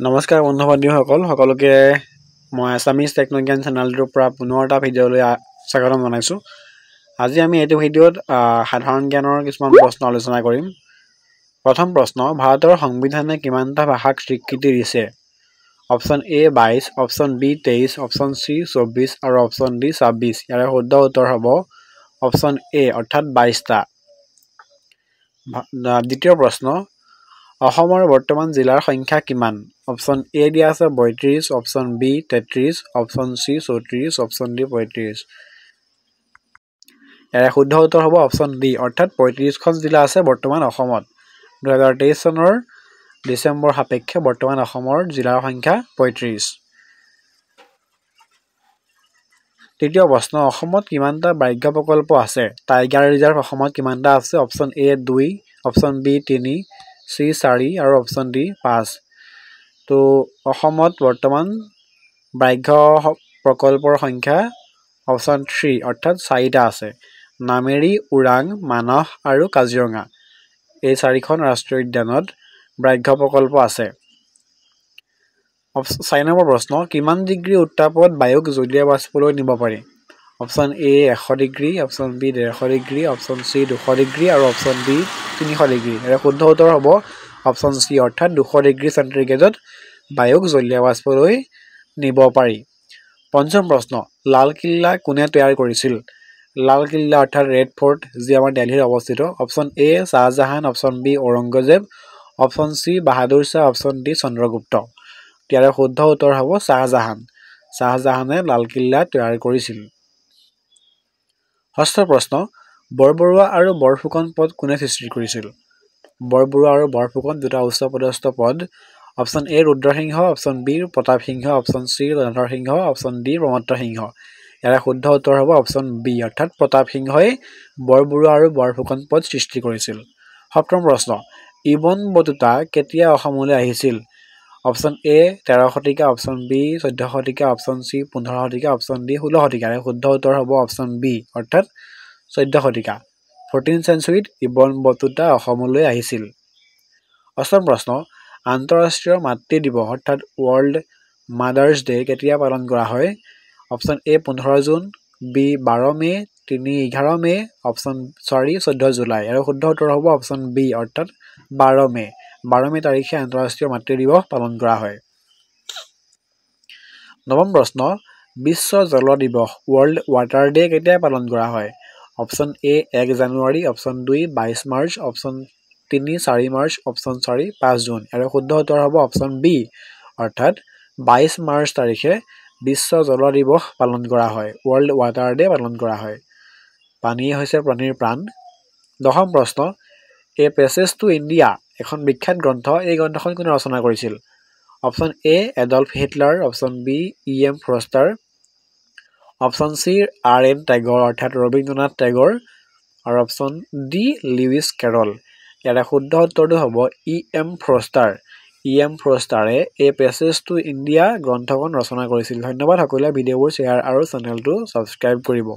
নমস্কাৰ বন্ধু-বান্ধৱীসকল সকলোকে মই আছামিজ টেকন'জ্ঞান চেনেলটোৰ পৰা পুনৰ এটা ভিডিঅ'লৈ স্বাগতম জনাইছোঁ। আজি আমি এইটো ভিডিঅ'ত সাধাৰণ জ্ঞানৰ কিছুমান প্ৰশ্ন আলোচনা কৰিম। প্ৰথম প্ৰশ্ন, ভাৰতৰ সংবিধানে কিমানটা ভাষাক স্বীকৃতি দিছে? Option A 22, option B 23, option C 24 আৰু অপশ্যন ডি 26। ইয়াৰে শুদ্ধ উত্তৰ হ'ব অপশ্যন এ অৰ্থাৎ 22টা। দ্বিতীয় প্ৰশ্ন, অসমৰ বৰ্তমান জিলাৰ সংখ্যা কিমান? অপশ্যন এ দিয়া আছে 32, option B 33, option C 34, option D 35। ইয়াৰে শুদ্ধ উত্তৰ হ'ব অপশ্যন ডি অৰ্থাৎ 35খন জিলা আছে বৰ্তমান অসমত। 2023 চনৰ ডিচেম্বৰ সাপেক্ষে বৰ্তমান অসমৰ জিলাৰ সংখ্যা 35। তৃতীয় প্ৰশ্ন, অসমত কিমানটা ব্যাঘ্ৰ প্ৰকল্প আছে? টাইগাৰ ৰিজাৰ্ভ অসমত কিমানটা আছে? Option A 2, option B 3, C 4 আৰু অপশ্যন ডি 5। তো অসমত বৰ্তমান ব্যাঘ্ৰ প্ৰকল্পৰ সংখ্যা অপশ্যন 3 অৰ্থাৎ 4টা আছে। নামেৰি, ওৰাং, মানস আৰু কাজিৰঙা এই 4খন ৰাষ্ট্ৰীয় উদ্যানত ব্যাঘ্ৰ প্ৰকল্প আছে। 4 নম্বৰ প্ৰশ্ন, কিমান ডিগ্ৰী উত্তাপত বায়ুক জলীয় বাষ্পলৈ নিব পাৰি? Option A 100 degree, option B 150 degree, option C 200 degree আৰু অপশ্যন ডি 300 ডিগ্ৰী। ইয়াৰ শুদ্ধ উত্তৰ হ'ব অপশ্যন চি অৰ্থাৎ 200 ডিগ্ৰী চেণ্টিগ্ৰেডত বায়ুক জলীয় বাষ্পলৈ নিব পাৰি। পঞ্চম প্ৰশ্ন, লালকিল্লা কোনে তৈয়াৰ কৰিছিল? লালকিল্লা অৰ্থাৎ ৰেড ফৰ্ট যি আমাৰ দিল্লীত অৱস্থিত। Option A Shahjahan, option B Aurangzeb, option C Bahadur Shah, option D Chandragupta. ইয়াৰে শুদ্ধ উত্তৰ হ'ব শ্বাহজাহান। শ্বাহজাহানে লালকিল্লা তৈয়াৰ কৰিছিল। ষষ্ঠ প্ৰশ্ন, বৰবৰুৱা আৰু বৰফুকন পদ কোনে সৃষ্টি কৰিছিল? বৰবৰুৱা আৰু বৰফুকন দুটা উচ্চপদস্থ পদ। Option A Rudrasingha, option B Pratap Singha, option C Gadadhar Singha, option D Pramatta Singha. ইয়াৰে শুদ্ধ উত্তৰ হ'ব অপশ্যন বি অৰ্থাৎ প্ৰতাপ সিংহই বৰবৰুৱা আৰু বৰফুকন পদ সৃষ্টি কৰিছিল। সপ্তম প্ৰশ্ন, ইবন বতুতা কেতিয়া অসমলৈ আহিছিল? অপশ্যন এ 13 শতিকা, অপশ্যন বি 14 শতিকা, অপশ্যন চি 15 শতিকা, অপশ্যন ডি 16 শতিকা। ইয়াৰে শুদ্ধ উত্তৰ হ'ব অপশ্যন বি অৰ্থাৎ 14 শতিকা। 14th চেঞ্চুৰীত ইবন বতুতা অসমলৈ আহিছিল। অষ্টম প্ৰশ্ন, আন্তঃৰাষ্ট্ৰীয় মাতৃ দিৱস অৰ্থাৎ ৱৰ্ল্ড মাদাৰ্ছ ডে কেতিয়া পালন কৰা হয়? Option A 15 June, B 12 May, 3 11 May, option 4 14 July. আৰু শুদ্ধ উত্তৰ হ'ব অপশ্যন বি অৰ্থাৎ 12 মে। 12 মে তাৰিখে আন্তঃৰাষ্ট্ৰীয় মাতৃ দিৱস পালন কৰা হয়। নৱম প্ৰশ্ন, বিশ্ব জল দিৱস ৱৰ্ল্ড ৱাটাৰ ডে কেতিয়া পালন কৰা হয়? অপশ্যন এ 1 জানুৱাৰী, option 2 22 March, option 3 4 March, option 4 5 June. আৰু শুদ্ধ উত্তৰ হ'ব অপশ্যন বি অৰ্থাৎ 22 মাৰ্চ তাৰিখে বিশ্ব জল দিৱস পালন কৰা হয়। ৱৰ্ল্ড ৱাটাৰ ডে পালন কৰা হয়। পানী হৈছে প্ৰাণীৰ প্ৰাণ। দশম প্ৰশ্ন, এ পেছেজ টু ইণ্ডিয়া এখন বিখ্যাত গ্ৰন্থ। এই গ্ৰন্থখন কোনে ৰচনা কৰিছিল? Option A Adolf Hitler, option B E.M. Forster, option C R.N. Tagore অৰ্থাৎ ৰবীন্দ্ৰনাথ টেগৰ আৰু অপশ্যন ডি লিউইছ কেৰল। ইয়াৰে শুদ্ধ উত্তৰটো হ'ব E.M. ফ্ৰষ্টাৰ। E.M. ফ্ৰষ্টাৰে A passage to India গ্ৰন্থখন ৰচনা কৰিছিল। ধন্যবাদ সকলোৱে ভিডিঅ'বোৰ শ্বেয়াৰ আৰু চেনেলটো ছাবস্ক্ৰাইব কৰিব।